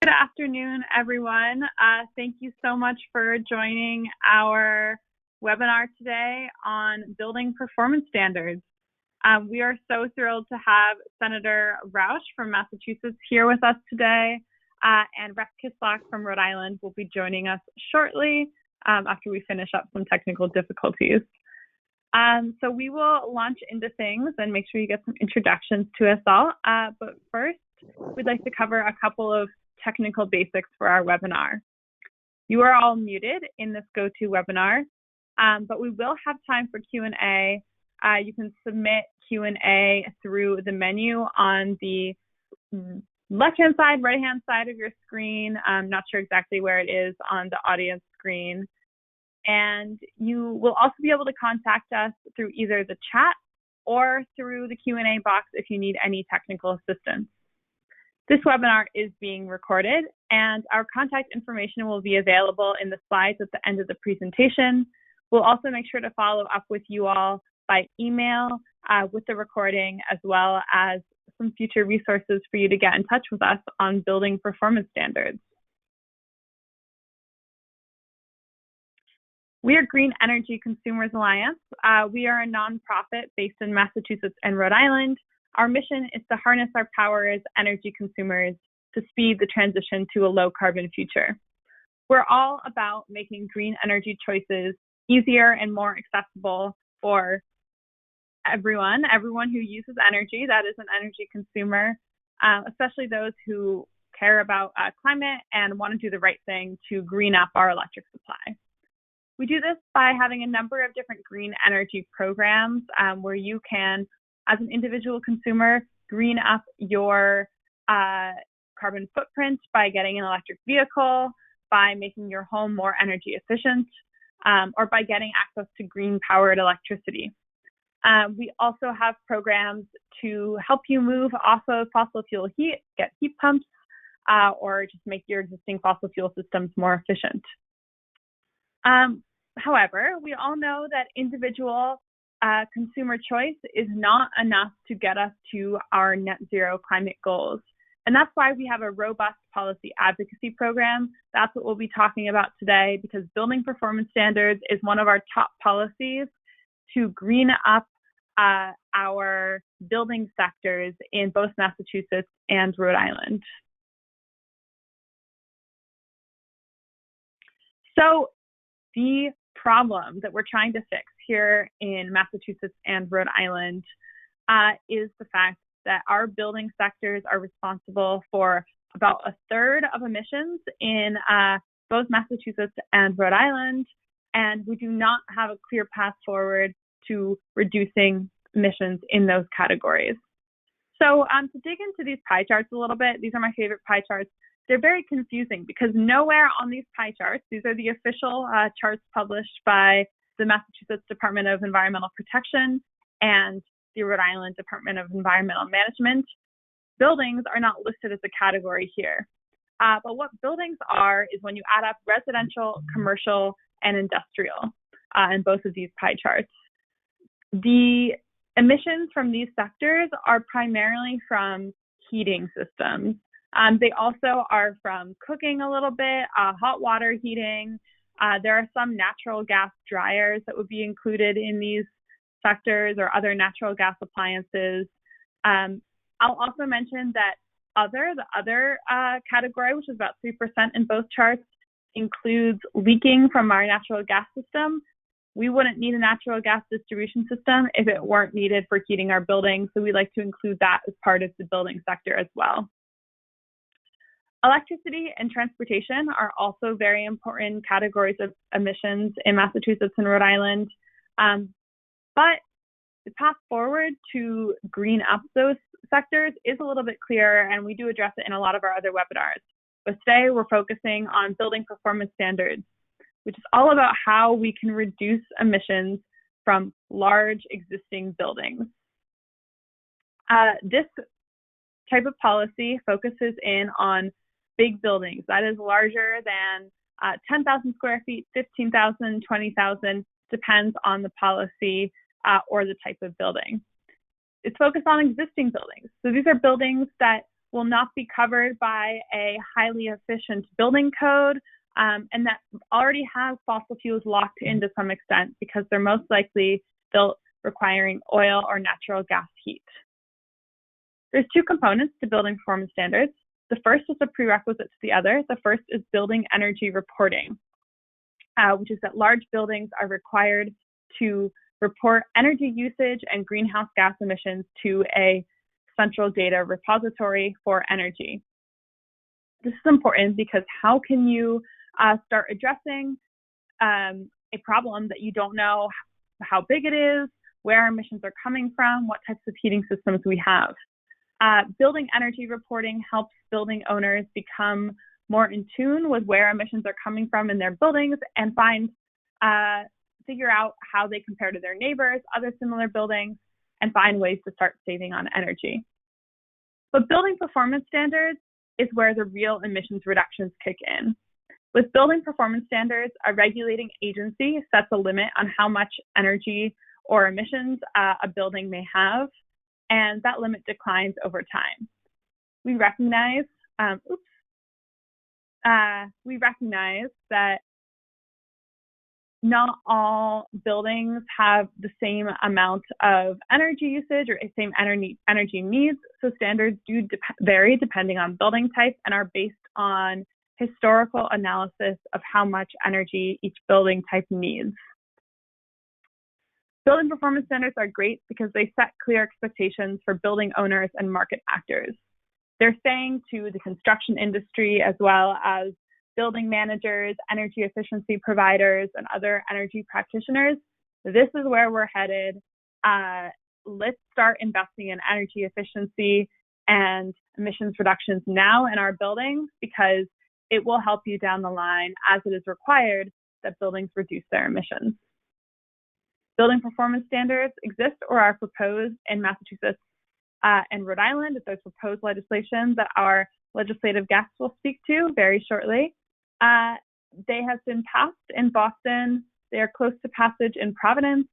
Good afternoon, everyone. Thank you so much for joining our webinar today on building performance standards. We are so thrilled to have Senator Roush from Massachusetts here with us today, and Rep. Kislak from Rhode Island will be joining us shortly after we finish up some technical difficulties. So we will launch into things and make sure you get some introductions to us all. But first, we'd like to cover a couple of technical basics for our webinar. You are all muted in this GoToWebinar, but we will have time for Q&A. You can submit Q&A through the menu on the left-hand side, right-hand side of your screen. I'm not sure exactly where it is on the audience screen. And you will also be able to contact us through either the chat or through the Q&A box if you need any technical assistance. This webinar is being recorded, and our contact information will be available in the slides at the end of the presentation. We'll also make sure to follow up with you all by email with the recording, as well as some future resources for you to get in touch with us on building performance standards. We are Green Energy Consumers Alliance. We are a nonprofit based in Massachusetts and Rhode Island. Our mission is to harness our power as energy consumers to speed the transition to a low carbon future. We're all about making green energy choices easier and more accessible for everyone who uses energy, that is an energy consumer, especially those who care about climate and want to do the right thing to green up our electric supply. We do this by having a number of different green energy programs where you can, as an individual consumer, green up your carbon footprint by getting an electric vehicle, by making your home more energy efficient, or by getting access to green-powered electricity. We also have programs to help you move off of fossil fuel heat, get heat pumps, or just make your existing fossil fuel systems more efficient. However, we all know that individual consumer choice is not enough to get us to our net zero climate goals. And that's why we have a robust policy advocacy program. That's what we'll be talking about today, because building performance standards is one of our top policies to green up our building sectors in both Massachusetts and Rhode Island. So the problem that we're trying to fix here in Massachusetts and Rhode Island is the fact that our building sectors are responsible for about a third of emissions in both Massachusetts and Rhode Island, and we do not have a clear path forward to reducing emissions in those categories. So to dig into these pie charts a little bit, these are my favorite pie charts. They're very confusing because nowhere on these pie charts, these are the official charts published by the Massachusetts Department of Environmental Protection and the Rhode Island Department of Environmental Management. Buildings are not listed as a category here. But what buildings are is when you add up residential, commercial, and industrial in both of these pie charts. The emissions from these sectors are primarily from heating systems. They also are from cooking a little bit, hot water heating. There are some natural gas dryers that would be included in these sectors, or other natural gas appliances. I'll also mention that the other category, which is about 3% in both charts, includes leaking from our natural gas system. We wouldn't need a natural gas distribution system if it weren't needed for heating our buildings, so we like to include that as part of the building sector as well. Electricity and transportation are also very important categories of emissions in Massachusetts and Rhode Island. But the path forward to green up those sectors is a little bit clearer, and we do address it in a lot of our other webinars. But today we're focusing on building performance standards, which is all about how we can reduce emissions from large existing buildings. This type of policy focuses in on big buildings. That is larger than 10,000 square feet, 15,000, 20,000, depends on the policy or the type of building. It's focused on existing buildings. So these are buildings that will not be covered by a highly efficient building code, and that already has fossil fuels locked in to some extent because they're most likely built requiring oil or natural gas heat. There's two components to building performance standards. The first is a prerequisite to the other. The first is building energy reporting, which is that large buildings are required to report energy usage and greenhouse gas emissions to a central data repository for energy. This is important because how can you start addressing a problem that you don't know how big it is, where emissions are coming from, what types of heating systems we have. Building energy reporting helps building owners become more in tune with where emissions are coming from in their buildings and figure out how they compare to their neighbors, other similar buildings, and find ways to start saving on energy. But building performance standards is where the real emissions reductions kick in. With building performance standards, a regulating agency sets a limit on how much energy or emissions a building may have, and that limit declines over time. We recognize that not all buildings have the same amount of energy usage or same energy needs, so standards do vary depending on building type and are based on historical analysis of how much energy each building type needs. Building performance standards are great because they set clear expectations for building owners and market actors. They're saying to the construction industry as well as building managers, energy efficiency providers, and other energy practitioners, this is where we're headed. Let's start investing in energy efficiency and emissions reductions now in our buildings because it will help you down the line as it is required that buildings reduce their emissions. Building performance standards exist or are proposed in Massachusetts and Rhode Island. There's proposed legislation that our legislative guests will speak to very shortly. They have been passed in Boston. They are close to passage in Providence.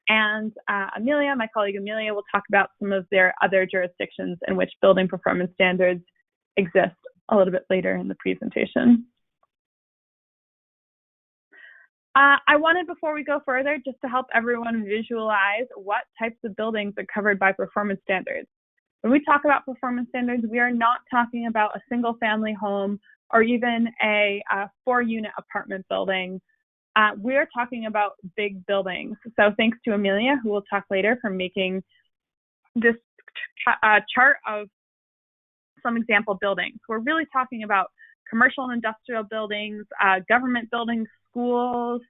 And Amelia, my colleague Amelia, will talk about some of their other jurisdictions in which building performance standards exist a little bit later in the presentation. I wanted, before we go further, just to help everyone visualize what types of buildings are covered by performance standards. When we talk about performance standards, we are not talking about a single family home or even a 4-unit apartment building. We are talking about big buildings. So thanks to Amelia, who will talk later, for making this chart of some example buildings. We're really talking about commercial and industrial buildings, government buildings, schools,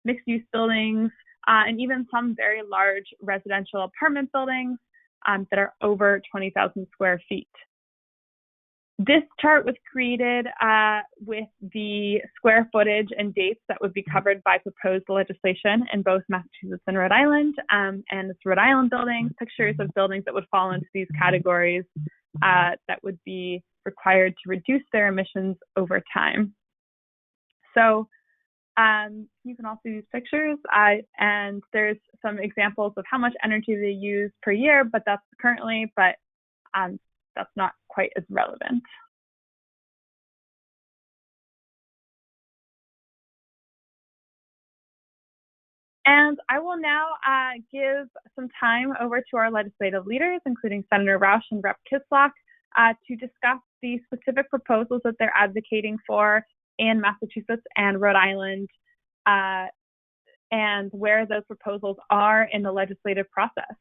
mixed-use buildings, and even some very large residential apartment buildings that are over 20,000 square feet. This chart was created with the square footage and dates that would be covered by proposed legislation in both Massachusetts and Rhode Island, and it's Rhode Island buildings, pictures of buildings that would fall into these categories that would be required to reduce their emissions over time. So you can also use pictures, and there's some examples of how much energy they use per year, but that's not quite as relevant. And I will now give some time over to our legislative leaders, including Senator Roush and Rep. Kislak, to discuss the specific proposals that they're advocating for in Massachusetts and Rhode Island, and where those proposals are in the legislative process.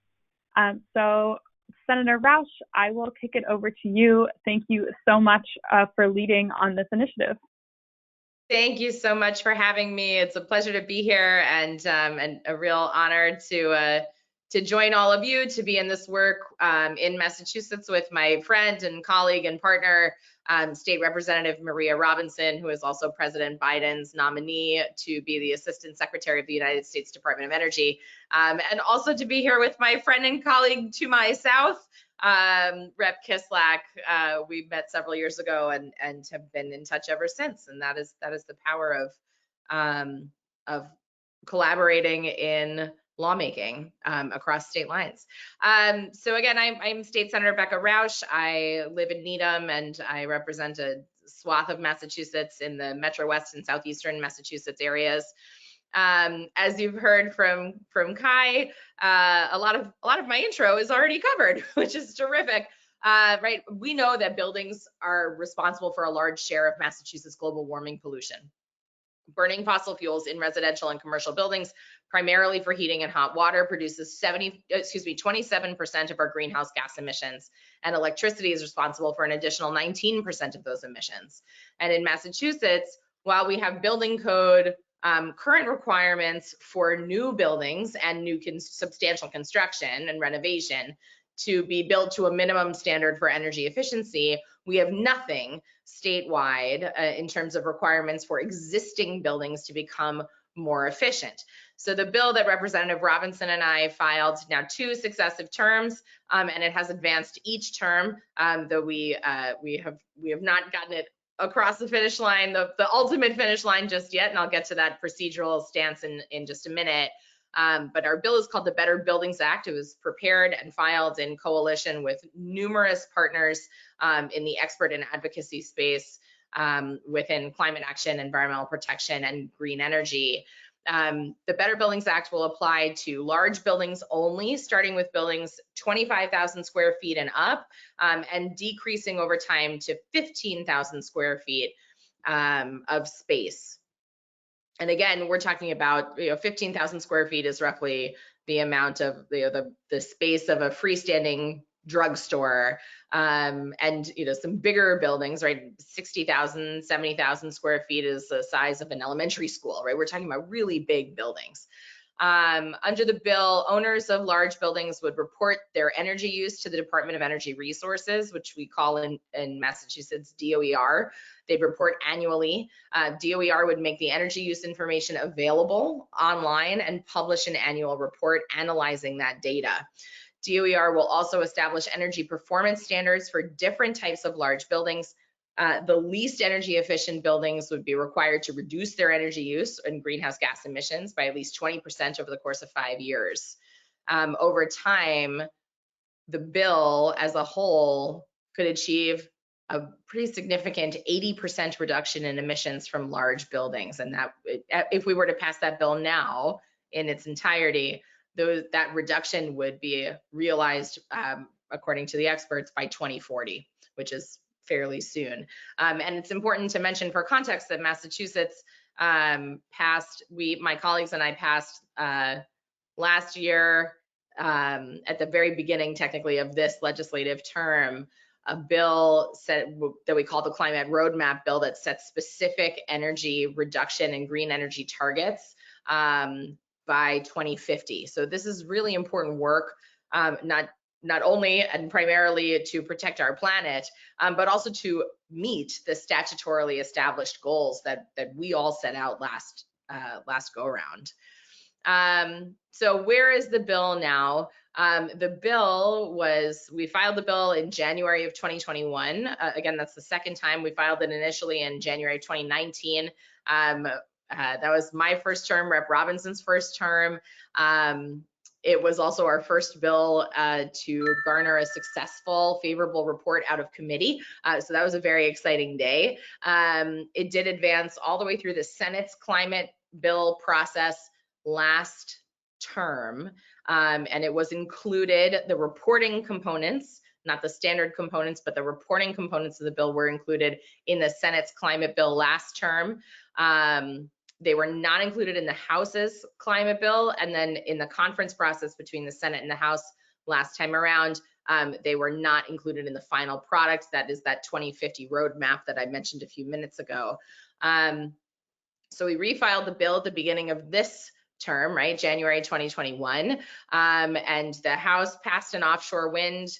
So Senator Roush, I will kick it over to you. Thank you so much for leading on this initiative. Thank you so much for having me. It's a pleasure to be here, and a real honor to join all of you, to be in this work in Massachusetts with my friend and colleague and partner, State Representative Maria Robinson, who is also President Biden's nominee to be the Assistant Secretary of the United States Department of Energy, and also to be here with my friend and colleague to my south, Rep. Kislak. We met several years ago and have been in touch ever since, and that is the power of collaborating in lawmaking across state lines. So again, I'm State Senator Becca Rausch. I live in Needham, and I represent a swath of Massachusetts in the Metro West and Southeastern Massachusetts areas. As you've heard from Kai, a lot of my intro is already covered, which is terrific. Right, we know that buildings are responsible for a large share of Massachusetts global warming pollution. Burning fossil fuels in residential and commercial buildings, primarily for heating and hot water, produces 27% of our greenhouse gas emissions, and electricity is responsible for an additional 19% of those emissions. And in Massachusetts, while we have building code current requirements for new buildings and new substantial construction and renovation to be built to a minimum standard for energy efficiency, we have nothing statewide in terms of requirements for existing buildings to become more efficient. So the bill that Representative Robinson and I filed now 2 successive terms, and it has advanced each term, though we have not gotten it across the finish line, the ultimate finish line just yet, and I'll get to that procedural stance in just a minute. But our bill is called the Better Buildings Act. It was prepared and filed in coalition with numerous partners in the expert and advocacy space within climate action, environmental protection, and green energy. The Better Buildings Act will apply to large buildings only, starting with buildings 25,000 square feet and up, and decreasing over time to 15,000 square feet of space. And again, we're talking about 15,000 square feet is roughly the amount of the space of a freestanding drugstore, and some bigger buildings, right? 60,000, 70,000 square feet is the size of an elementary school, right? We're talking about really big buildings. Under the bill, owners of large buildings would report their energy use to the Department of Energy Resources, which we call in Massachusetts DOER. They'd report annually. DOER would make the energy use information available online and publish an annual report analyzing that data. DOER will also establish energy performance standards for different types of large buildings. The least energy efficient buildings would be required to reduce their energy use and greenhouse gas emissions by at least 20% over the course of 5 years. Over time, the bill as a whole could achieve a pretty significant 80% reduction in emissions from large buildings. And that, if we were to pass that bill now in its entirety, that reduction would be realized, according to the experts, by 2040, which is fairly soon. And it's important to mention for context that Massachusetts passed, my colleagues and I passed last year, at the very beginning, technically, of this legislative term, a bill that we call the Climate Roadmap Bill that sets specific energy reduction and green energy targets by 2050. So this is really important work, not only and primarily to protect our planet, but also to meet the statutorily established goals that we all set out last go around. So where is the bill now? We filed the bill in January of 2021. Again, that's the second time. We filed it initially in January 2019. That was my first term, Rep. Robinson's first term. It was also our first bill to garner a successful favorable report out of committee. So that was a very exciting day. It did advance all the way through the Senate's climate bill process last term. And it was included, the reporting components, not the standard components, but the reporting components of the bill were included in the Senate's climate bill last term. They were not included in the House's climate bill, and then in the conference process between the Senate and the House last time around, they were not included in the final product. That is that 2050 roadmap that I mentioned a few minutes ago. So we refiled the bill at the beginning of this term, right, January 2021, and the House passed an offshore wind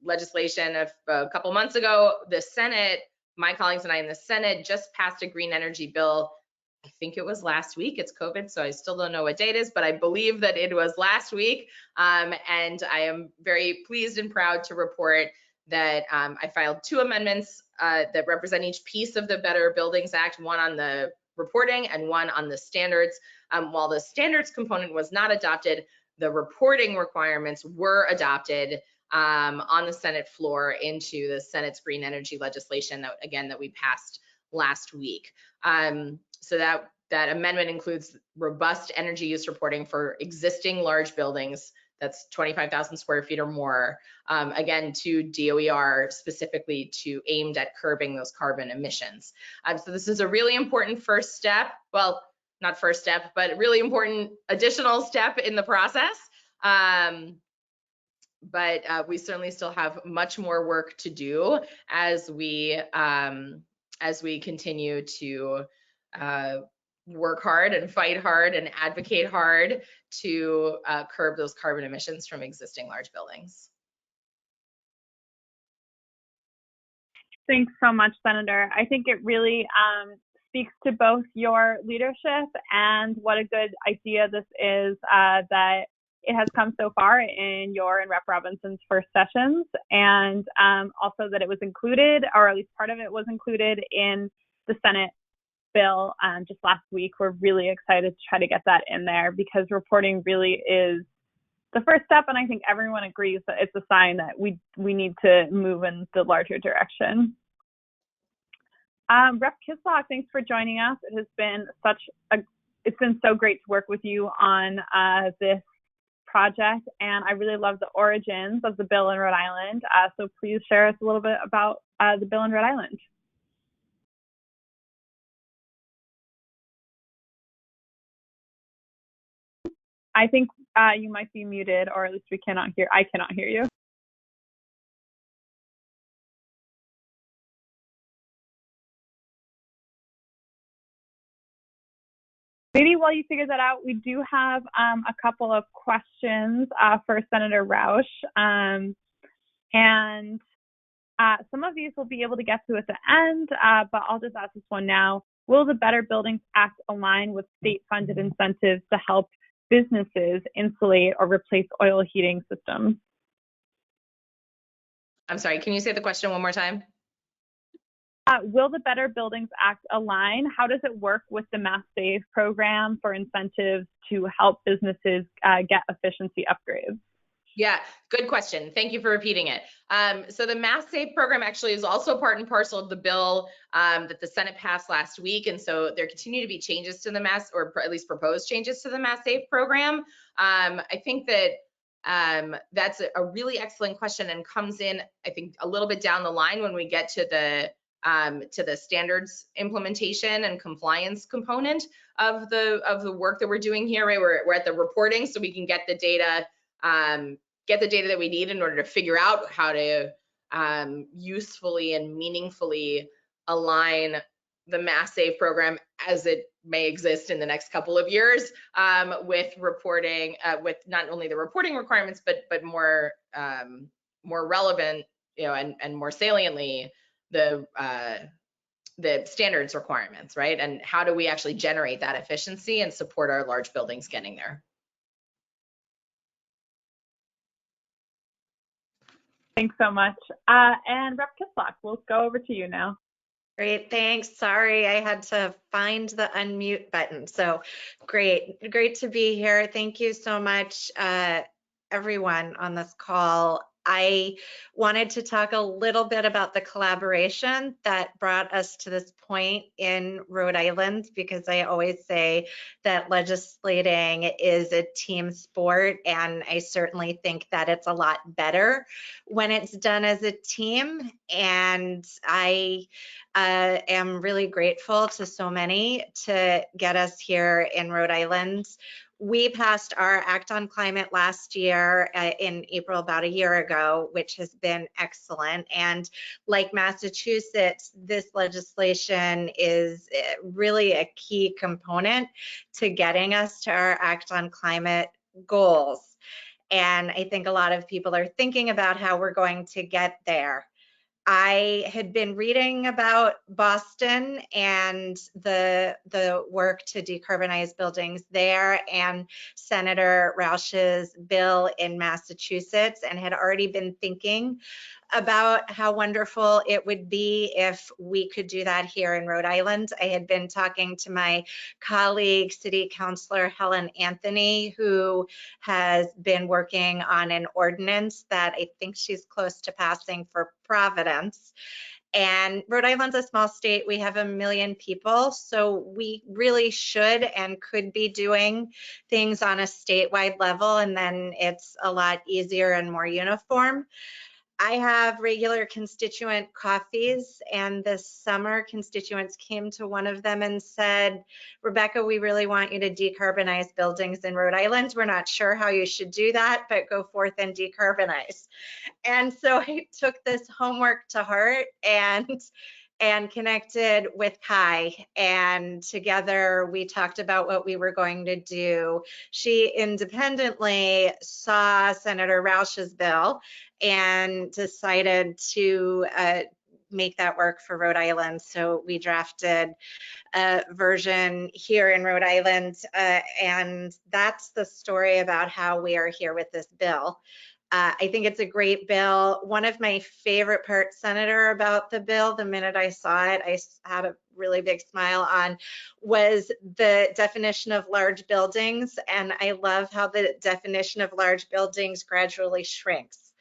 legislation a couple months ago. The Senate, my colleagues and I in the Senate, just passed a green energy bill. I think it was last week. It's COVID, so I still don't know what date it is, but I believe that it was last week. And I am very pleased and proud to report that I filed 2 amendments that represent each piece of the Better Buildings Act, one on the reporting and one on the standards. While the standards component was not adopted, the reporting requirements were adopted on the Senate floor into the Senate's green energy legislation that we passed last week. So that amendment includes robust energy use reporting for existing large buildings. That's 25,000 square feet or more, again, to DOER, specifically aimed at curbing those carbon emissions. So this is a really important first step. Well, not first step, but really important additional step in the process. But we certainly still have much more work to do as we continue to work hard and fight hard and advocate hard to curb those carbon emissions from existing large buildings. Thanks so much, Senator. I think it really speaks to both your leadership and what a good idea this is that it has come so far in your and Rep. Robinson's first sessions, and also that it was included, or at least part of it was included in the Senate bill just last week. We're really excited to try to get that in there because reporting really is the first step, and I think everyone agrees that it's a sign that we need to move in the larger direction. Rep. Kislock, thanks for joining us. It has been it's been so great to work with you on this project, and I really love the origins of the bill in Rhode Island. So please share us a little bit about the bill in Rhode Island. I think you might be muted, or at least I cannot hear you. Maybe while you figure that out, we do have a couple of questions for Senator Roush. And some of these we'll be able to get to at the end, but I'll just ask this one now. Will the Better Buildings Act align with state-funded incentives to help businesses insulate or replace oil heating systems? I'm sorry, can you say the question one more time? Will the Better Buildings Act align? How does it work with the Mass Save program for incentives to help businesses get efficiency upgrades? Yeah, good question. Thank you for repeating it. So the Mass Save program actually is also part and parcel of the bill that the Senate passed last week. And so there continue to be changes to the or at least proposed changes to the Mass Save program. I think that that's a really excellent question and comes in, I think, a little bit down the line when we get to the standards implementation and compliance component of the work that we're doing here. Right, we're at the reporting, so we can get the data that we need in order to figure out how to usefully and meaningfully align the Mass Save program as it may exist in the next couple of years with reporting, with not only the reporting requirements, but more relevant, and more saliently, the standards requirements, right? And how do we actually generate that efficiency and support our large buildings getting there? Thanks so much. And Rep. Kislock, we'll go over to you now. Great, thanks. Sorry, I had to find the unmute button. So great to be here. Thank you so much, everyone on this call. I wanted to talk a little bit about the collaboration that brought us to this point in Rhode Island, because I always say that legislating is a team sport, and I certainly think that it's a lot better when it's done as a team. And I am really grateful to so many to get us here in Rhode Island. We passed our Act on Climate last year in April, about a year ago, which has been excellent. And like Massachusetts, this legislation is really a key component to getting us to our Act on Climate goals. And I think a lot of people are thinking about how we're going to get there. I had been reading about Boston and the work to decarbonize buildings there, and Senator Roush's bill in Massachusetts, and had already been thinking about how wonderful it would be if we could do that here in Rhode Island. I had been talking to my colleague, City Councilor Helen Anthony, who has been working on an ordinance that I think she's close to passing for Providence. And Rhode Island's a small state. We have 1 million people, so we really should and could be doing things on a statewide level, and then it's a lot easier and more uniform. I have regular constituent coffees, and this summer constituents came to one of them and said, Rebecca, we really want you to decarbonize buildings in Rhode Island. We're not sure how you should do that, but go forth and decarbonize. And so I took this homework to heart and connected with Kai, and together we talked about what we were going to do. She independently saw Senator Roush's bill and decided to make that work for Rhode Island. So we drafted a version here in Rhode Island, and that's the story about how we are here with this bill. I think it's a great bill. One of my favorite parts, Senator, about the bill, the minute I saw it, I had a really big smile on, was the definition of large buildings. And I love how the definition of large buildings gradually shrinks.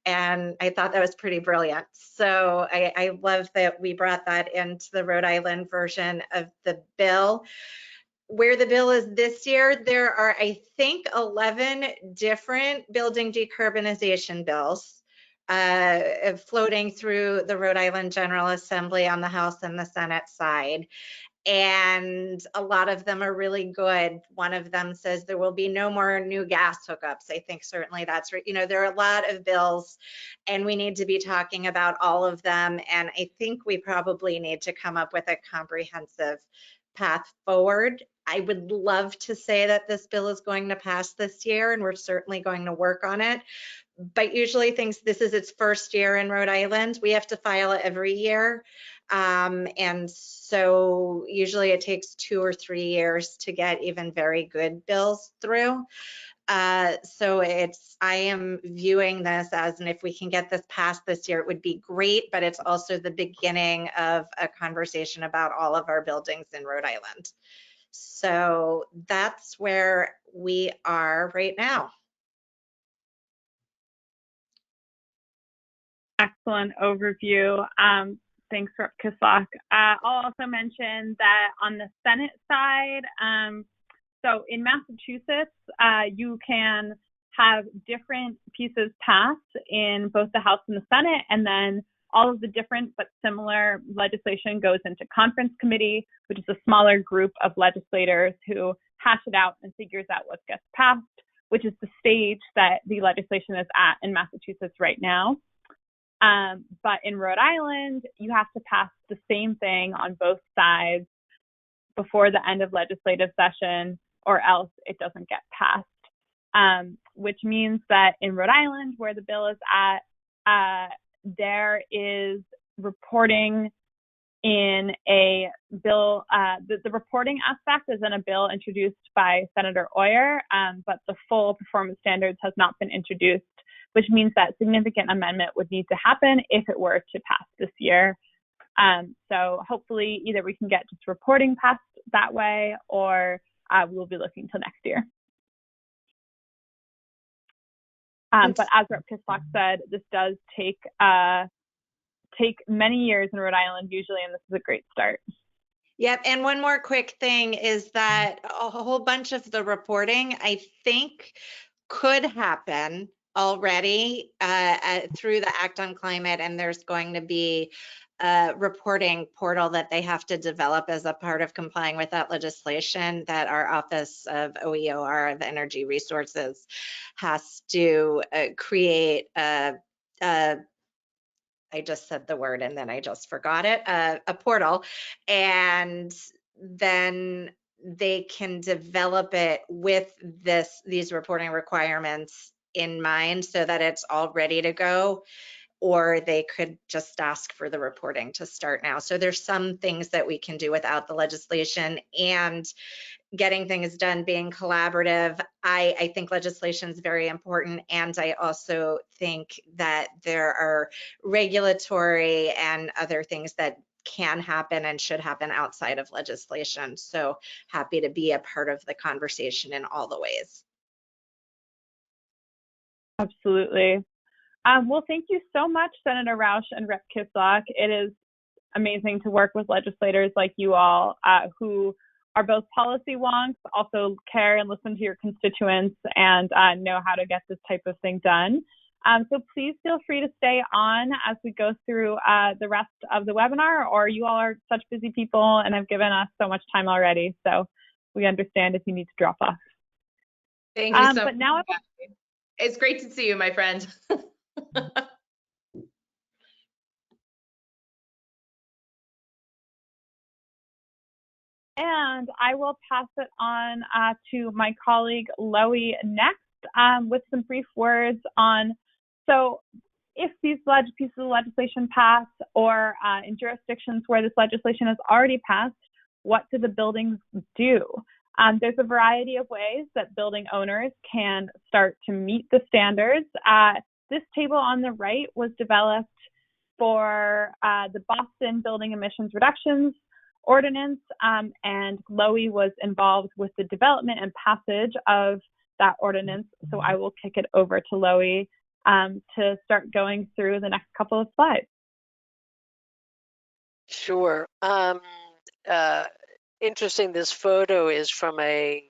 And I thought that was pretty brilliant. So I love that we brought that into the Rhode Island version of the bill. Where the bill is this year, there are, I think, 11 different building decarbonization bills floating through the Rhode Island General Assembly on the House and the Senate side. And a lot of them are really good. One of them says there will be no more new gas hookups. I think certainly that's right. You know, there are a lot of bills and we need to be talking about all of them. And I think we probably need to come up with a comprehensive path forward. I would love to say that this bill is going to pass this year, and we're certainly going to work on it. But usually this is its first year in Rhode Island. We have to file it every year. And so usually it takes 2 or 3 years to get even very good bills through. So I am viewing this as, and if we can get this passed this year, it would be great, but it's also the beginning of a conversation about all of our buildings in Rhode Island. So that's where we are right now. Excellent overview. Thanks, Rep. Kislak. I'll also mention that on the Senate side, so in Massachusetts, you can have different pieces passed in both the House and the Senate, and then all of the different but similar legislation goes into conference committee, which is a smaller group of legislators who hash it out and figures out what gets passed, which is the stage that the legislation is at in Massachusetts right now. But in Rhode Island, you have to pass the same thing on both sides before the end of legislative session, or else it doesn't get passed, which means that in Rhode Island, where the bill is at, there is reporting in a bill. The reporting aspect is in a bill introduced by Senator Oyer, but the full performance standards has not been introduced, which means that significant amendment would need to happen if it were to pass this year. So hopefully either we can get just reporting passed that way, or we'll be looking till next year. But as Rep. Kislak said, this does take many years in Rhode Island usually, and this is a great start. Yep, and one more quick thing is that a whole bunch of the reporting, I think, could happen already through the Act on Climate, and there's going to be a reporting portal that they have to develop as a part of complying with that legislation that our Office of OEOR of Energy Resources has to create I just said the word and then I just forgot it, a portal, and then they can develop it with these reporting requirements in mind so that it's all ready to go, or they could just ask for the reporting to start now. So there's some things that we can do without the legislation, and getting things done, being collaborative. I think legislation is very important, and I also think that there are regulatory and other things that can happen and should happen outside of legislation. So happy to be a part of the conversation in all the ways. Absolutely. Well, thank you so much, Senator Roush and Rep. Kislak. It is amazing to work with legislators like you all who are both policy wonks, also care and listen to your constituents and know how to get this type of thing done. So please feel free to stay on as we go through the rest of the webinar, or you all are such busy people and have given us so much time already. So we understand if you need to drop off. Thank you so but much. now It's great to see you, my friend. And I will pass it on to my colleague Loie next with some brief words on, so if these pieces of legislation pass, or in jurisdictions where this legislation has already passed, what do the buildings do? There's a variety of ways that building owners can start to meet the standards. This table on the right was developed for the Boston Building Emissions Reductions Ordinance, and Loie was involved with the development and passage of that ordinance. So I will kick it over to Loie to start going through the next couple of slides. Sure. Interesting, this photo is from an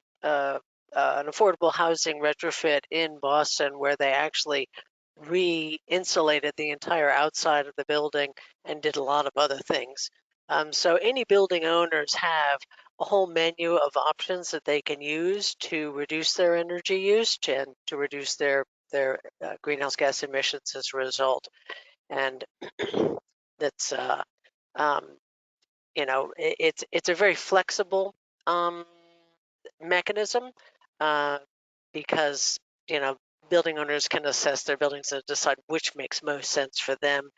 affordable housing retrofit in Boston, where they actually re-insulated the entire outside of the building and did a lot of other things. So any building owners have a whole menu of options that they can use to reduce their energy use and to reduce their greenhouse gas emissions as a result. And that's you know, it's a very flexible mechanism because, you know, building owners can assess their buildings and decide which makes most sense for them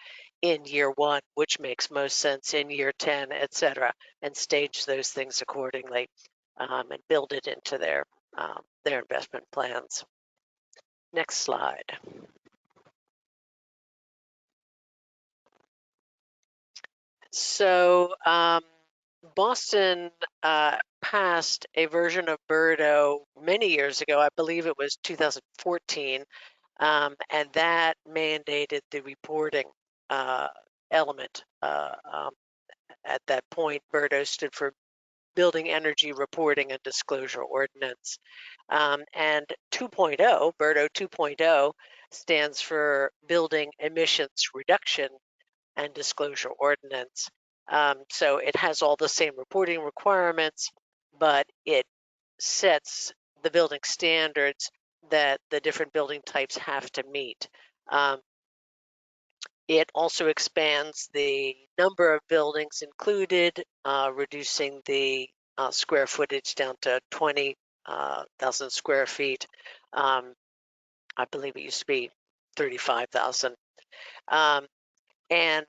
in year 1, which makes most sense in year 10, et cetera, and stage those things accordingly and build it into their investment plans. Next slide. So Boston passed a version of Birdo many years ago. I believe it was 2014, and that mandated the reporting element. At that point, Birdo stood for Building Energy Reporting and Disclosure Ordinance. And 2.0, Birdo 2.0, stands for Building Emissions Reduction and Disclosure Ordinance. So it has all the same reporting requirements, but it sets the building standards that the different building types have to meet. It also expands the number of buildings included, reducing the square footage down to 20,000 square feet. I believe it used to be 35,000. And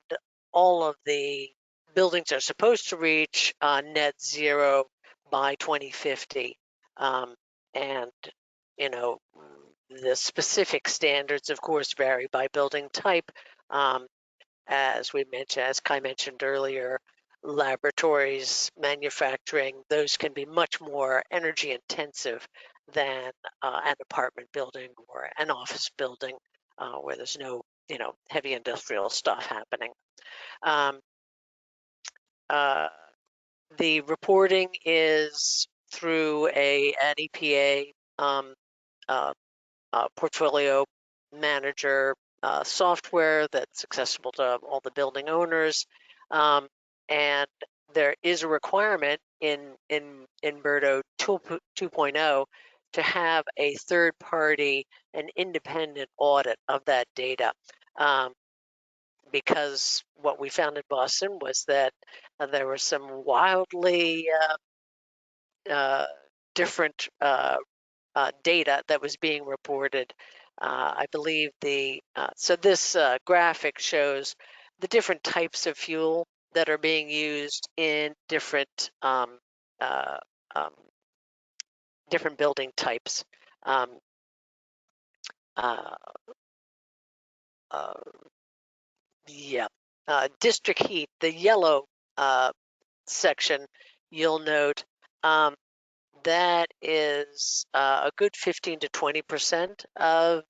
all of the buildings are supposed to reach net zero by 2050. And, you know, the specific standards, of course, vary by building type. As Kai mentioned earlier, laboratories, manufacturing, those can be much more energy intensive than an apartment building or an office building where there's no, you know, heavy industrial stuff happening. The reporting is through an EPA portfolio manager software that's accessible to all the building owners, and there is a requirement in Birdo 2.0 to have a third party, an independent audit of that data. Because what we found in Boston was that there was some wildly different data that was being reported. I believe so this graphic shows the different types of fuel that are being used in different different building types. Um, uh, uh, yeah, district heat, the yellow section, you'll note um, that is a good 15 to 20% of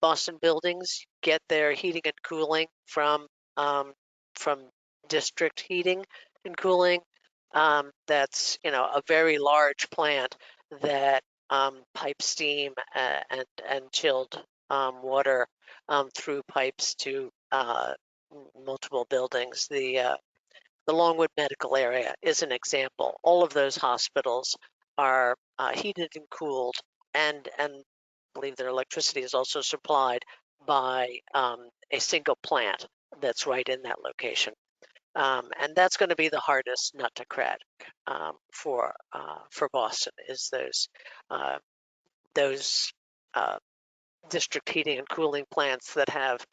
Boston buildings get their heating and cooling from district heating and cooling. That's a very large plant that pipes steam and chilled water through pipes to multiple buildings. The Longwood Medical Area is an example. All of those hospitals are heated and cooled, and I believe their electricity is also supplied by a single plant that's right in that location. And that's going to be the hardest nut to crack for Boston, is those district heating and cooling plants that have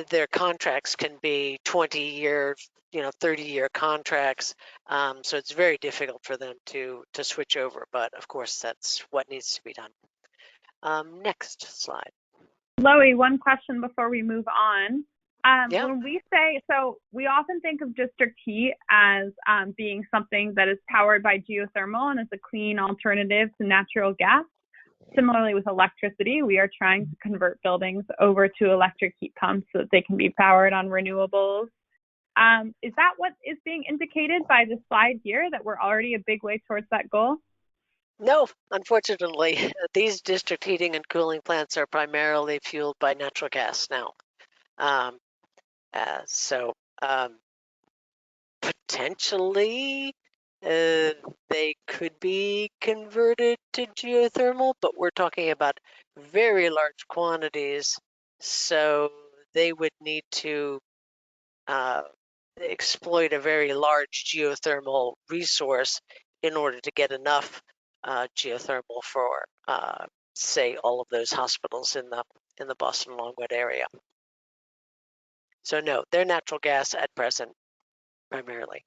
their contracts can be 20-year, 30-year contracts. So it's very difficult for them to switch over. But of course, that's what needs to be done. Next slide. Loie, one question before we move on. Yeah. When we say, so we often think of district heat as being something that is powered by geothermal and is a clean alternative to natural gas. Similarly with electricity, we are trying to convert buildings over to electric heat pumps so that they can be powered on renewables. Is that what is being indicated by the slide here, that we're already a big way towards that goal? No, unfortunately, these district heating and cooling plants are primarily fueled by natural gas now. So potentially they could be converted to geothermal, but we're talking about very large quantities, so they would need to exploit a very large geothermal resource in order to get enough geothermal for, say, all of those hospitals in the Boston Longwood area. So no, they're natural gas at present primarily.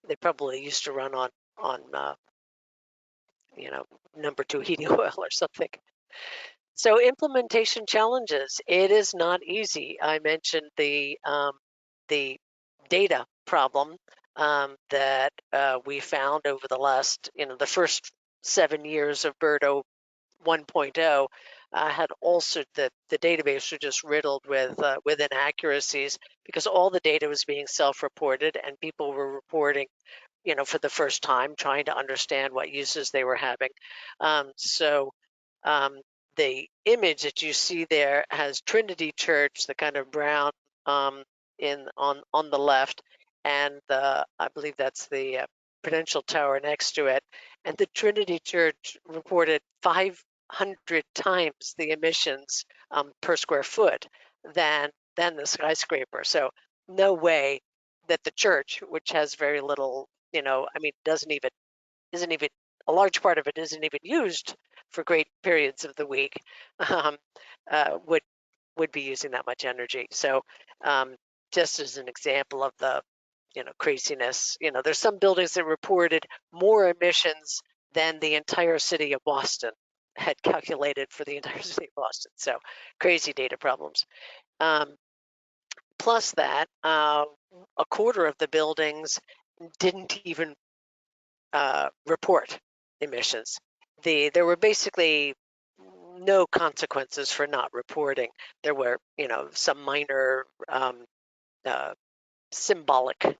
They probably used to run on number 2 heating oil or something. So implementation challenges. It is not easy. I mentioned the data problem that we found over the last, the first 7 years of BERDO 1.0 had also the database was just riddled with inaccuracies because all the data was being self-reported and people were reporting for the first time, trying to understand what uses they were having. So the image that you see there has Trinity Church, the kind of brown on the left, and I believe that's the Prudential Tower next to it. And the Trinity Church reported 500 times the emissions per square foot than the skyscraper. So no way that the church, which has very little, isn't even a large part of it isn't even used for great periods of the week, would be using that much energy. So just as an example of the craziness, there's some buildings that reported more emissions than the entire city of Boston had calculated for the entire city of Boston. So crazy data problems. Plus that, a quarter of the buildings didn't even report emissions. There were basically no consequences for not reporting. There were, some minor symbolic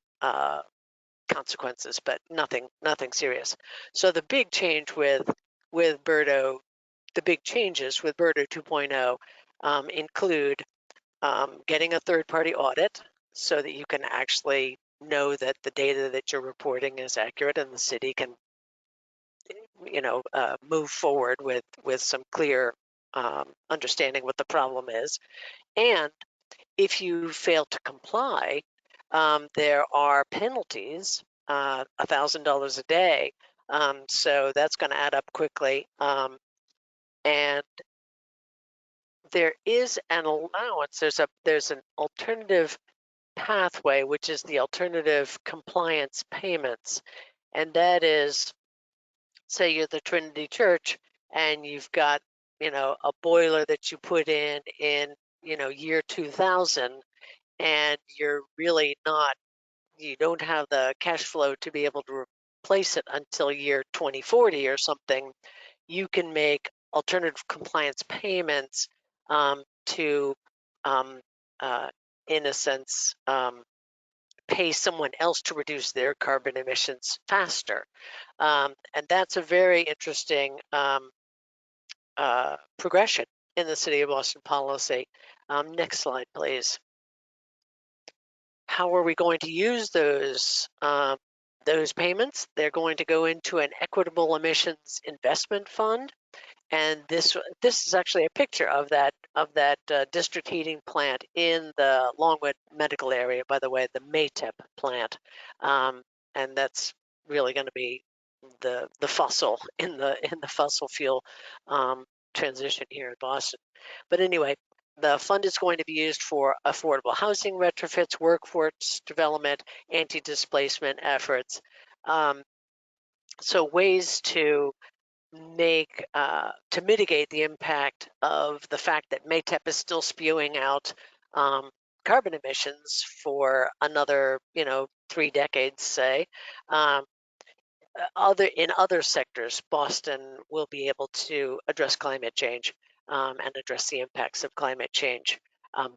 consequences, but nothing serious. So the big change with BERDO, the big changes with BERDO 2.0 include getting a third-party audit so that you can actually know that the data that you're reporting is accurate and the city can move forward with some clear understanding what the problem is. And if you fail to comply, there are penalties, $1,000 a day. So that's going to add up quickly. And there is an allowance. There's an alternative pathway, which is the alternative compliance payments, and that is say you're the Trinity Church and you've got, a boiler that you put in, year 2000, and you're really not, you don't have the cash flow to be able to replace it until year 2040 or something, you can make alternative compliance payments to, in a sense, pay someone else to reduce their carbon emissions faster. And that's a very interesting progression in the City of Boston policy. Next slide, please. How are we going to use those payments? They're going to go into an equitable emissions investment fund. And this is actually a picture of that district heating plant in the Longwood medical area. By the way, the MATEP plant, and that's really going to be the fossil in the fossil fuel transition here in Boston. But anyway, the fund is going to be used for affordable housing retrofits, workforce development, anti-displacement efforts. So ways to mitigate the impact of the fact that MATEP is still spewing out carbon emissions for another 3 decades, say. In other sectors, Boston will be able to address climate change and address the impacts of climate change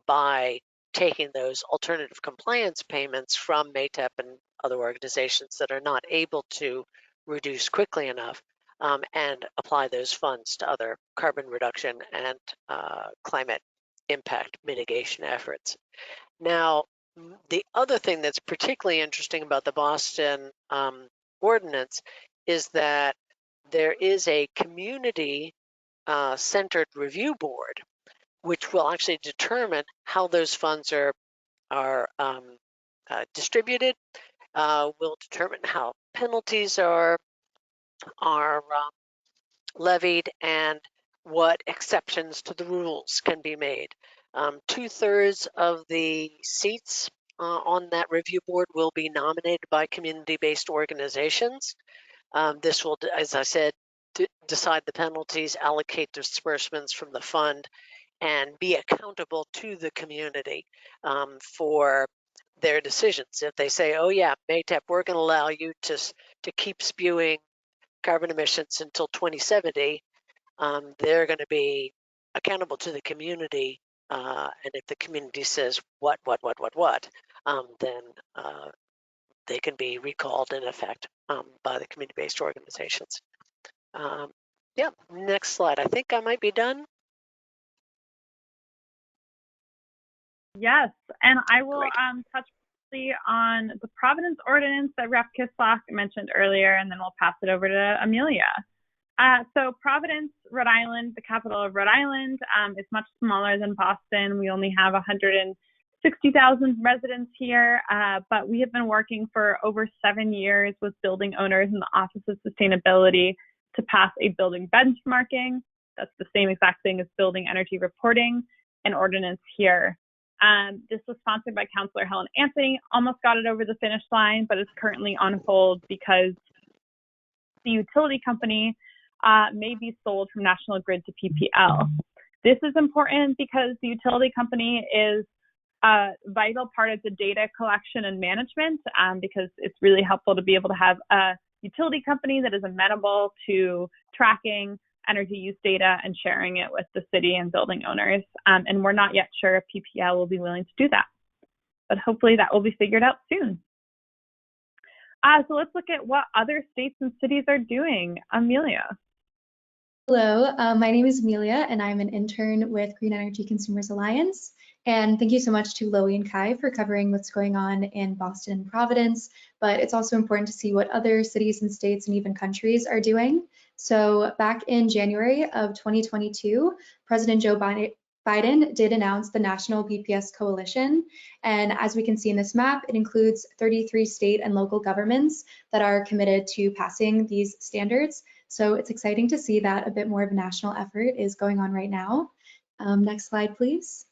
by taking those alternative compliance payments from MATEP and other organizations that are not able to reduce quickly enough, and apply those funds to other carbon reduction and climate impact mitigation efforts. Now, the other thing that's particularly interesting about the Boston Ordinance is that there is a community centered review board, which will actually determine how those funds are distributed, will determine how penalties are levied, and what exceptions to the rules can be made. 2/3 of the seats on that review board will be nominated by community-based organizations. This will, as I said, decide the penalties, allocate disbursements from the fund, and be accountable to the community for their decisions. If they say, oh yeah, MATEP, we're going to allow you to keep spewing carbon emissions until 2070, they're going to be accountable to the community. And if the community says what, then they can be recalled in effect by the community-based organizations. Yeah, next slide. I think I might be done. Yes, and I will touch briefly on the Providence Ordinance that Rep. Kislak mentioned earlier, and then we'll pass it over to Amelia. So Providence, Rhode Island, the capital of Rhode Island, is much smaller than Boston. We only have 160,000 residents here, but we have been working for over 7 years with building owners in the Office of Sustainability to pass a building benchmarking. That's the same exact thing as building energy reporting, an ordinance here. This was sponsored by Councilor Helen Anthony, almost got it over the finish line, but is currently on hold because the utility company may be sold from National Grid to PPL. This is important because the utility company is a vital part of the data collection and management, because it's really helpful to be able to have a utility company that is amenable to tracking energy use data and sharing it with the city and building owners. And we're not yet sure if PPL will be willing to do that, but hopefully that will be figured out soon. So let's look at what other states and cities are doing. Amelia. Hello, my name is Amelia, and I'm an intern with Green Energy Consumers Alliance. And thank you so much to Loie and Kai for covering what's going on in Boston and Providence, but it's also important to see what other cities and states and even countries are doing. So back in January of 2022, President Joe Biden did announce the National BPS Coalition. And as we can see in this map, it includes 33 state and local governments that are committed to passing these standards. So it's exciting to see that a bit more of a national effort is going on right now. Next slide, please.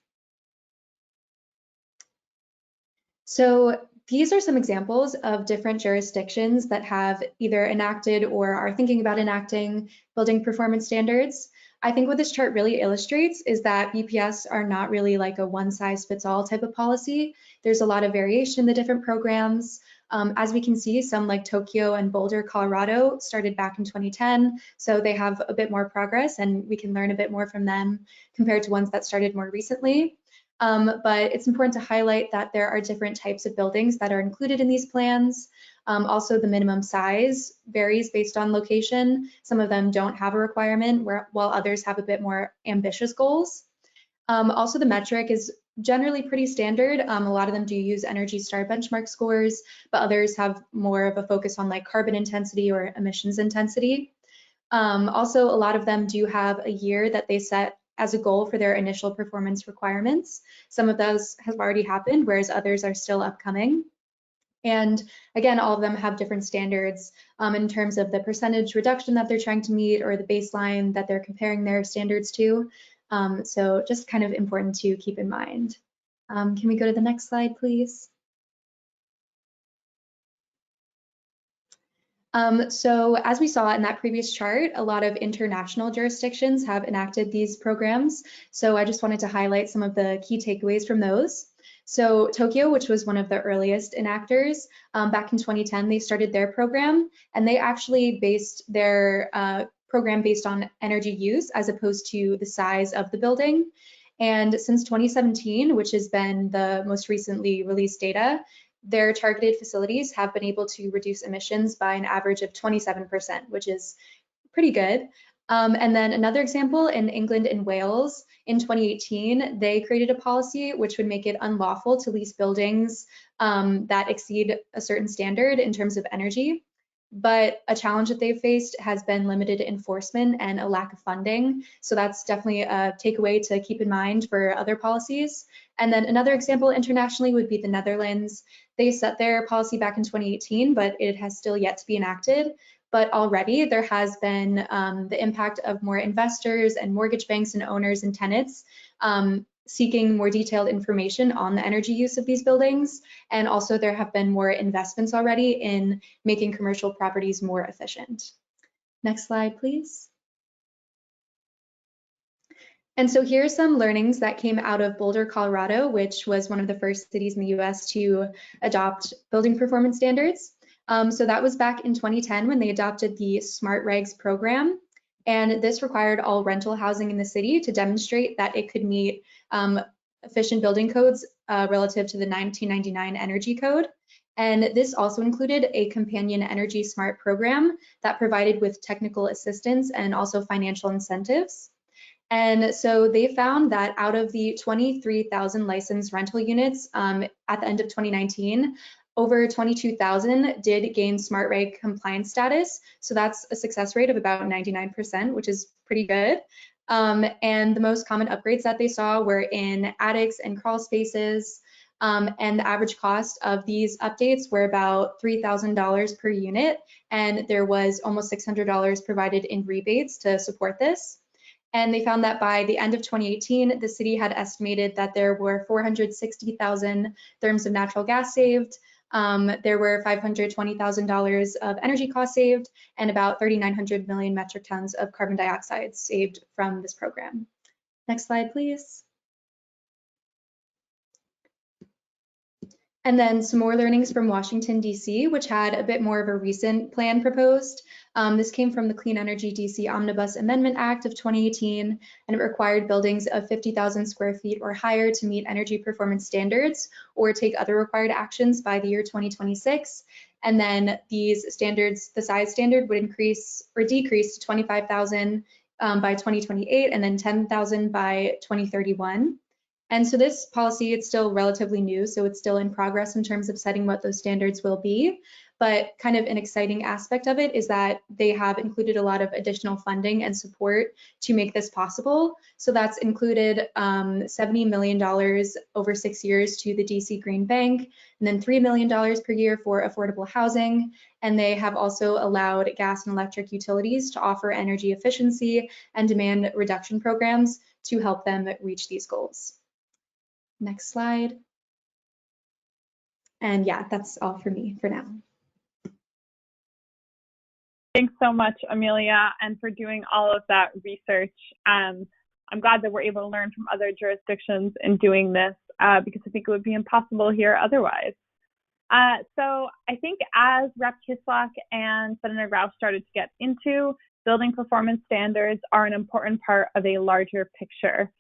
So these are some examples of different jurisdictions that have either enacted or are thinking about enacting building performance standards. I think what this chart really illustrates is that BPS are not really like a one-size-fits-all type of policy. There's a lot of variation in the different programs. As we can see, some like Tokyo and Boulder, Colorado started back in 2010, so they have a bit more progress and we can learn a bit more from them compared to ones that started more recently. But it's important to highlight that there are different types of buildings that are included in these plans. Also, the minimum size varies based on location. Some of them don't have a requirement, while others have a bit more ambitious goals. Also, the metric is generally pretty standard. A lot of them do use Energy Star benchmark scores, but others have more of a focus on like carbon intensity or emissions intensity. Also, a lot of them do have a year that they set as a goal for their initial performance requirements. Some of those have already happened, whereas others are still upcoming. And again, all of them have different standards in terms of the percentage reduction that they're trying to meet or the baseline that they're comparing their standards to. So just kind of important to keep in mind. Can we go to the next slide, please? So as we saw in that previous chart, a lot of international jurisdictions have enacted these programs. So I just wanted to highlight some of the key takeaways from those. So Tokyo, which was one of the earliest enactors, back in 2010, they started their program, and they actually based their program based on energy use as opposed to the size of the building. And since 2017, which has been the most recently released data, their targeted facilities have been able to reduce emissions by an average of 27%, which is pretty good. And then another example, in England and Wales, in 2018, they created a policy which would make it unlawful to lease buildings that exceed a certain standard in terms of energy. But a challenge that they've faced has been limited enforcement and a lack of funding. So that's definitely a takeaway to keep in mind for other policies. And then another example internationally would be the Netherlands. They set their policy back in 2018, but it has still yet to be enacted. But already there has been the impact of more investors and mortgage banks and owners and tenants seeking more detailed information on the energy use of these buildings. And also there have been more investments already in making commercial properties more efficient. Next slide, please. And so here are some learnings that came out of Boulder, Colorado, which was one of the first cities in the US to adopt building performance standards. So that was back in 2010 when they adopted the Smart Regs program. And this required all rental housing in the city to demonstrate that it could meet efficient building codes relative to the 1999 Energy Code. And this also included a companion Energy Smart program that provided with technical assistance and also financial incentives. And so they found that out of the 23,000 licensed rental units at the end of 2019, over 22,000 did gain Smart Reg compliance status. So that's a success rate of about 99%, which is pretty good. And the most common upgrades that they saw were in attics and crawl spaces. And the average cost of these updates were about $3,000 per unit. And there was almost $600 provided in rebates to support this. And they found that by the end of 2018, the city had estimated that there were 460,000 therms of natural gas saved. There were $520,000 of energy costs saved and about 3,900 million metric tons of carbon dioxide saved from this program. Next slide, please. And then some more learnings from Washington, D.C., which had a bit more of a recent plan proposed. This came from the Clean Energy D.C. Omnibus Amendment Act of 2018, and it required buildings of 50,000 square feet or higher to meet energy performance standards or take other required actions by the year 2026. And then these standards, the size standard would increase or decrease to 25,000 by 2028 and then 10,000 by 2031. And so this policy, it's still relatively new, so it's still in progress in terms of setting what those standards will be. But kind of an exciting aspect of it is that they have included a lot of additional funding and support to make this possible. So that's included $70 million over 6 years to the DC Green Bank, and then $3 million per year for affordable housing. And they have also allowed gas and electric utilities to offer energy efficiency and demand reduction programs to help them reach these goals. Next slide. And yeah, that's all for me for now. Thanks so much, Amelia, and for doing all of that research. I'm glad that we're able to learn from other jurisdictions in doing this because I think it would be impossible here otherwise. So I think as Rep. Kislak and Senator Roush started to get into, building performance standards are an important part of a larger picture.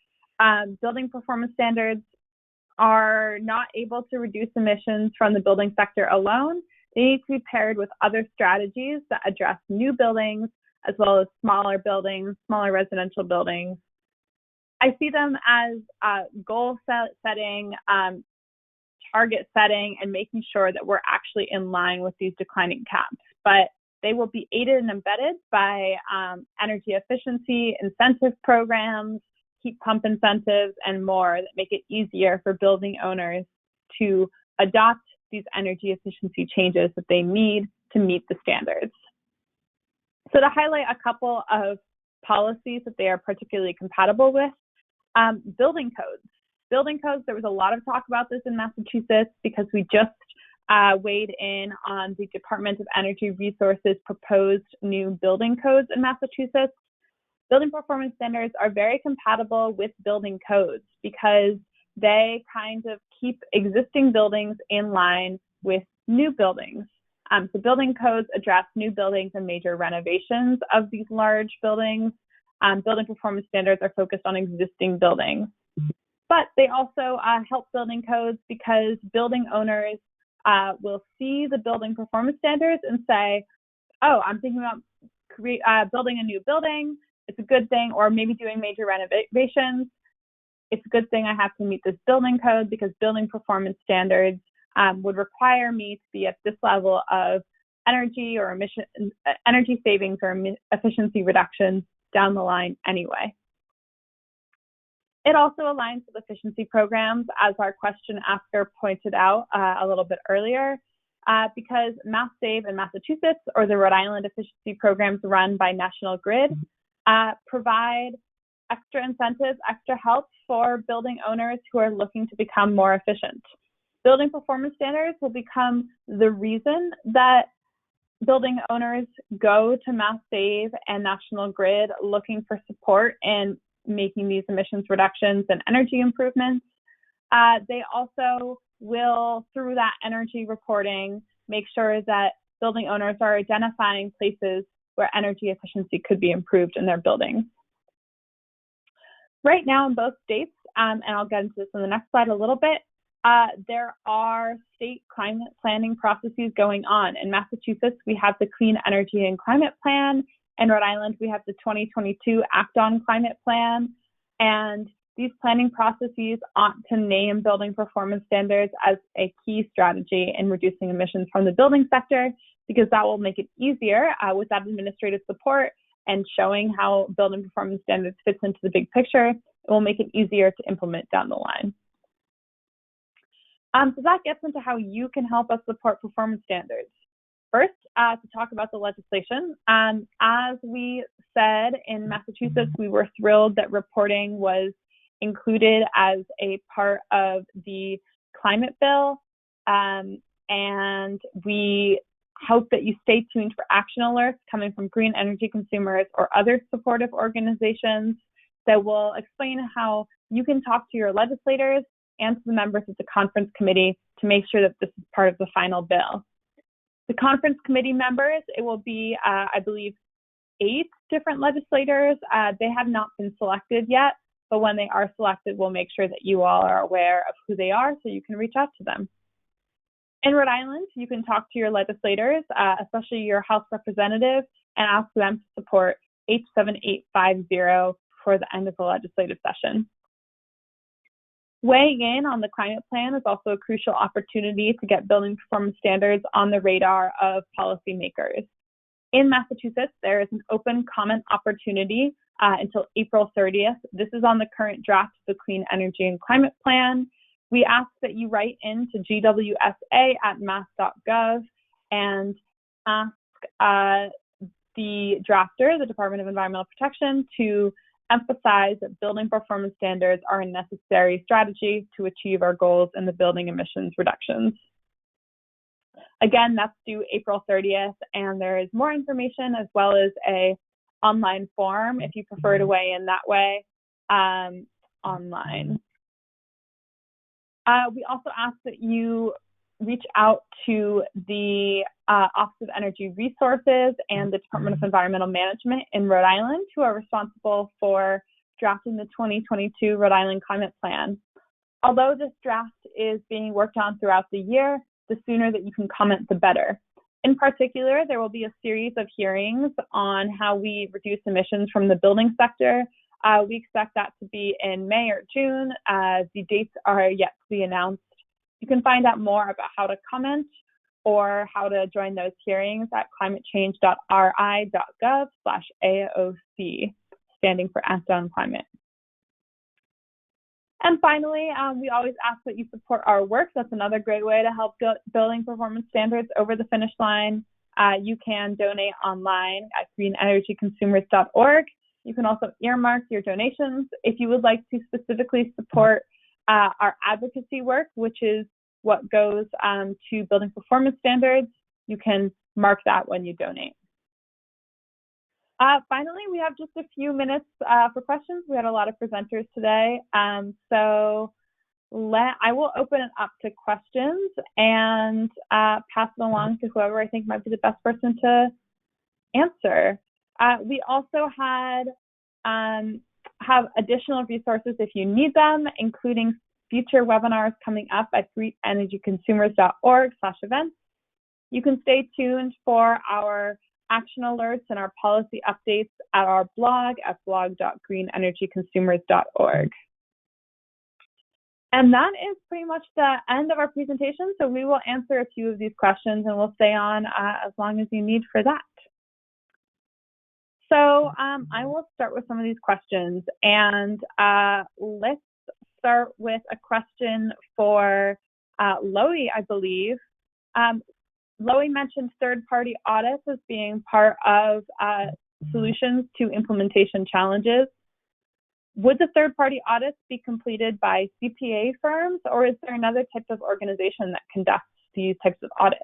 Building performance standards are not able to reduce emissions from the building sector alone. They need to be paired with other strategies that address new buildings, as well as smaller buildings, smaller residential buildings. I see them as goal setting, target setting, and making sure that we're actually in line with these declining caps. But they will be aided and embedded by energy efficiency incentive programs, heat pump incentives, and more that make it easier for building owners to adopt these energy efficiency changes that they need to meet the standards. So to highlight a couple of policies that they are particularly compatible with, building codes. Building codes, there was a lot of talk about this in Massachusetts because we just weighed in on the Department of Energy Resources proposed new building codes in Massachusetts. Building performance standards are very compatible with building codes because they kind of keep existing buildings in line with new buildings. So building codes address new buildings and major renovations of these large buildings. Building performance standards are focused on existing buildings. But they also help building codes because building owners will see the building performance standards and say, oh, I'm thinking about building a new building. It's a good thing, or maybe doing major renovations. It's a good thing I have to meet this building code because building performance standards would require me to be at this level of energy or energy savings or efficiency reductions down the line anyway. It also aligns with efficiency programs, as our question asker pointed out a little bit earlier, because MassSave in Massachusetts or the Rhode Island efficiency programs run by National Grid provide extra incentives, extra help for building owners who are looking to become more efficient. Building performance standards will become the reason that building owners go to MassSave and National Grid looking for support in making these emissions reductions and energy improvements. They also will, through that energy reporting, make sure that building owners are identifying places where energy efficiency could be improved in their buildings. Right now in both states, and I'll get into this in the next slide a little bit, there are state climate planning processes going on. In Massachusetts, we have the Clean Energy and Climate Plan. In Rhode Island, we have the 2022 Act on Climate Plan. And these planning processes ought to name building performance standards as a key strategy in reducing emissions from the building sector, because that will make it easier with that administrative support and showing how building performance standards fits into the big picture. It will make it easier to implement down the line. So that gets into how you can help us support performance standards. First, to talk about the legislation. As we said, in Massachusetts, we were thrilled that reporting was included as a part of the climate bill. And we hope that you stay tuned for action alerts coming from green energy consumers or other supportive organizations that will explain how you can talk to your legislators and to the members of the conference committee to make sure that this is part of the final bill. The conference committee members, it will be, I believe, 8 different legislators. They have not been selected yet, but when they are selected, we'll make sure that you all are aware of who they are so you can reach out to them. In Rhode Island, you can talk to your legislators, especially your House representative, and ask them to support H7850 for the end of the legislative session. Weighing in on the climate plan is also a crucial opportunity to get building performance standards on the radar of policymakers. In Massachusetts, there is an open comment opportunity until April 30th. This is on the current draft of the Clean Energy and Climate Plan. We ask that you write in to gwsa@mass.gov and ask the drafter, the Department of Environmental Protection, to emphasize that building performance standards are a necessary strategy to achieve our goals in the building emissions reductions. Again, that's due April 30th, and there is more information as well as a online form if you prefer to weigh in that way online. We also ask that you reach out to the Office of Energy Resources and the Department of Environmental Management in Rhode Island, who are responsible for drafting the 2022 Rhode Island Climate Plan. Although this draft is being worked on throughout the year, the sooner that you can comment, the better. In particular, there will be a series of hearings on how we reduce emissions from the building sector. We expect that to be in May or June. The dates are yet to be announced. You can find out more about how to comment or how to join those hearings at climatechange.ri.gov/AOC, standing for Act on Climate. And finally, we always ask that you support our work. That's another great way to help building performance standards over the finish line. You can donate online at greenenergyconsumers.org. You can also earmark your donations. If you would like to specifically support our advocacy work, which is what goes to building performance standards, you can mark that when you donate. Finally, we have just a few minutes for questions. We had a lot of presenters today, so I will open it up to questions and pass it along to whoever I think might be the best person to answer. We also have additional resources if you need them, including future webinars coming up at greenenergyconsumers.org/events. You can stay tuned for our action alerts and our policy updates at our blog at blog.greenenergyconsumers.org. And that is pretty much the end of our presentation. So we will answer a few of these questions and we'll stay on as long as you need for that. So I will start with some of these questions, and let's start with a question for Loie, I believe. Loie mentioned third-party audits as being part of solutions to implementation challenges. Would the third-party audits be completed by CPA firms, or is there another type of organization that conducts these types of audits?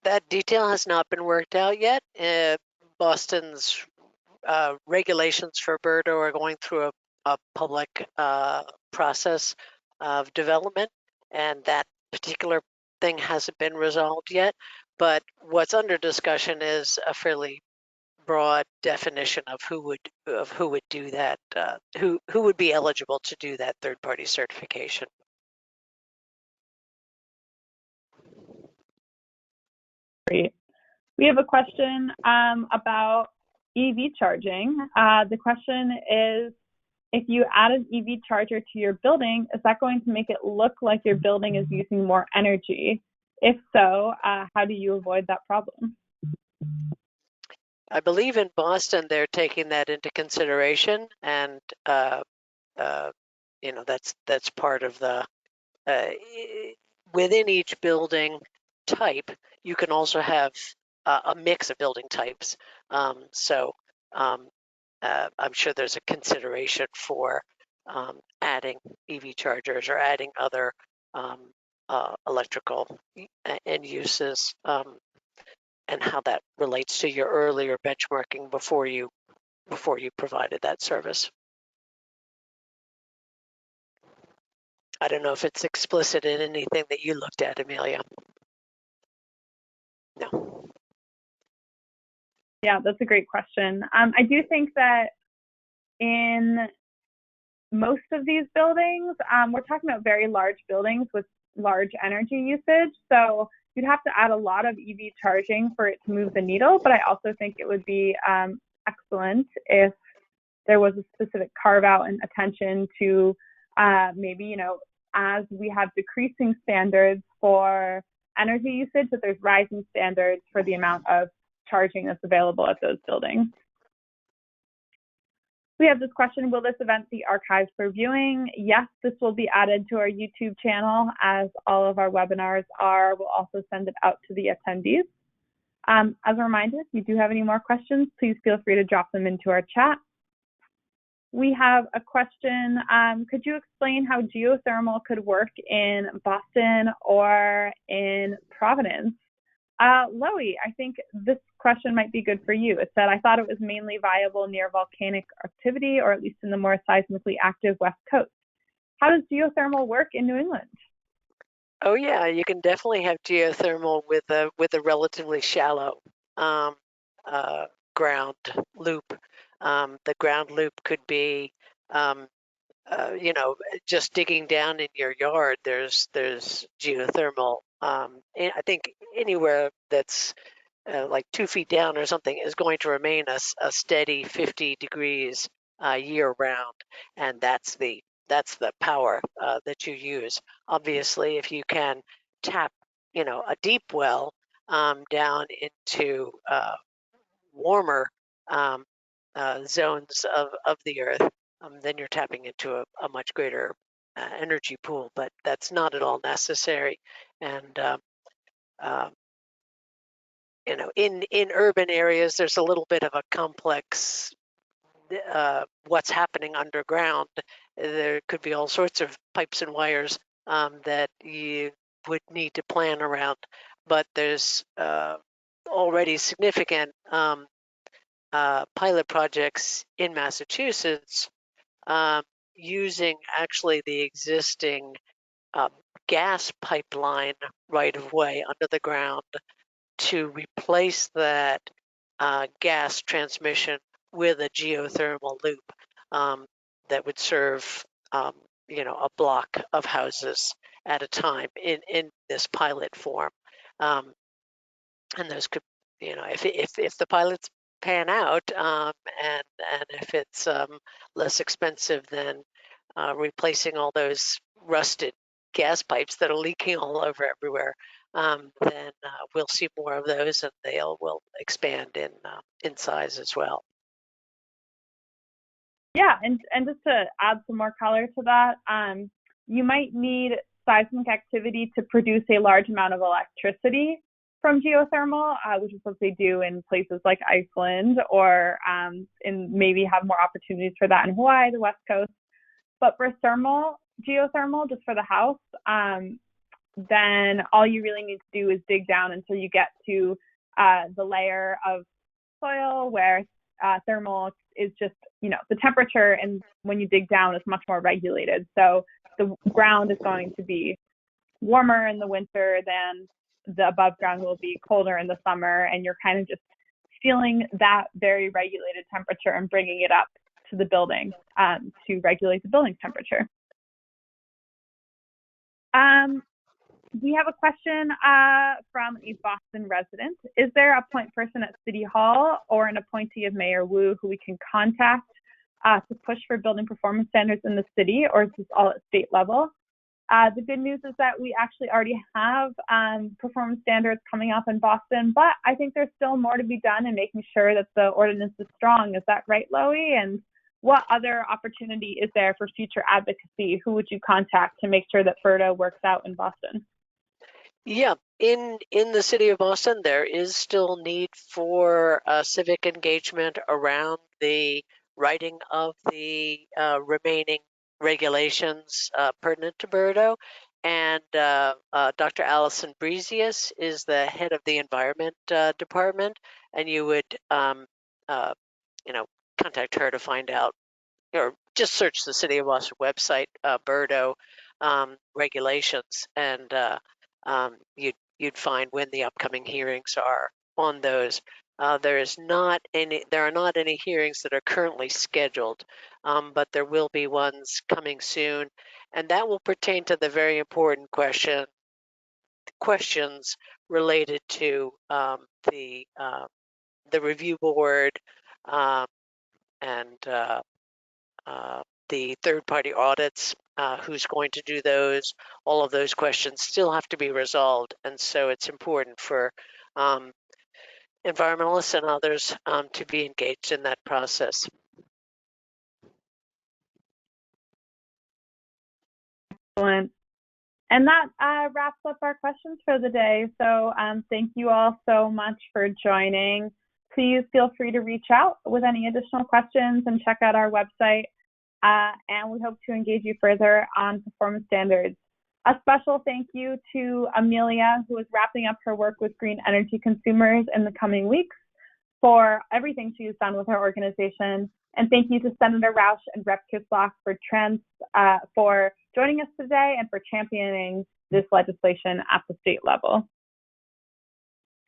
That detail has not been worked out yet. Boston's regulations for BERDO are going through a public process of development, and that particular thing hasn't been resolved yet. But what's under discussion is a fairly broad definition of who would do that, who would be eligible to do that third-party certification. Great. We have a question about EV charging. The question is, if you add an EV charger to your building, is that going to make it look like your building is using more energy? If so, how do you avoid that problem? I believe in Boston they're taking that into consideration, and you know, that's part of the within each building type. You can also have a mix of building types. I'm sure there's a consideration for adding EV chargers or adding other electrical end uses, and how that relates to your earlier benchmarking before you provided that service. I don't know if it's explicit in anything that you looked at, Amelia. No. Yeah, that's a great question. I do think that in most of these buildings, we're talking about very large buildings with large energy usage. So you'd have to add a lot of EV charging for it to move the needle. But I also think it would be excellent if there was a specific carve out and attention to maybe, you know, as we have decreasing standards for energy usage, that there's rising standards for the amount of charging that's available at those buildings. We have this question, will this event be archived for viewing? Yes, this will be added to our YouTube channel, as all of our webinars are. We'll also send it out to the attendees. As a reminder, if you do have any more questions, please feel free to drop them into our chat. We have a question. Could you explain how geothermal could work in Boston or in Providence? Loie, I think this question might be good for you. It said, I thought it was mainly viable near volcanic activity, or at least in the more seismically active West Coast. How does geothermal work in New England? Oh yeah, you can definitely have geothermal with a relatively shallow ground loop. The ground loop could be, you know, just digging down in your yard. There's geothermal. And I think anywhere that's like 2 feet down or something is going to remain a steady 50 degrees year round, and that's the power that you use. Obviously, if you can tap, you know, a deep well down into warmer um, zones of the earth, then you're tapping into a much greater energy pool. But that's not at all necessary, and you know, in urban areas, there's a little bit of a complex what's happening underground. There could be all sorts of pipes and wires that you would need to plan around, but there's already significant pilot projects in Massachusetts using actually the existing uh, gas pipeline right of way under the ground to replace that gas transmission with a geothermal loop that would serve, you know, a block of houses at a time in this pilot form. And those could, you know, if the pilots pan out, and if it's less expensive than replacing all those rusted gas pipes that are leaking all over everywhere, then we'll see more of those, and will expand in size as well. Yeah, and just to add some more color to that, you might need seismic activity to produce a large amount of electricity from geothermal, which is what they do in places like Iceland, or and maybe have more opportunities for that in Hawaii, the West Coast. But for geothermal, just for the house, then all you really need to do is dig down until you get to the layer of soil where thermal is just, you know, the temperature, and when you dig down is much more regulated. So the ground is going to be warmer in the winter than the above ground will be colder in the summer, and you're kind of just feeling that very regulated temperature and bringing it up to the building to regulate the building's temperature. We have a question from a Boston resident. Is there a point person at City Hall or an appointee of Mayor Wu who we can contact to push for building performance standards in the city, or is this all at state level? The good news is that we actually already have performance standards coming up in Boston, but I think there's still more to be done in making sure that the ordinance is strong. Is that right, Loie? And what other opportunity is there for future advocacy? Who would you contact to make sure that FERDA works out in Boston? Yeah, in the city of Boston, there is still need for civic engagement around the writing of the remaining regulations pertinent to Birdo. And Dr. Allison Brezius is the head of the Environment Department, and you would, you know, contact her to find out, or just search the City of Boston website, Birdo regulations, and you'd find when the upcoming hearings are on those. There are not any hearings that are currently scheduled, but there will be ones coming soon, and that will pertain to the very important questions related to the review board and the third-party audits, who's going to do those. All of those questions still have to be resolved, and so it's important for environmentalists and others to be engaged in that process. Excellent. And that wraps up our questions for the day. So thank you all so much for joining. Please feel free to reach out with any additional questions and check out our website and we hope to engage you further on performance standards. A special thank you to Amelia, who is wrapping up her work with green energy consumers in the coming weeks, for everything she's done with her organization. And thank you to Senator Roush and Rep. Kislock for joining us today and for championing this legislation at the state level.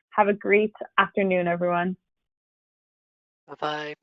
Have a great afternoon, everyone. Bye-bye.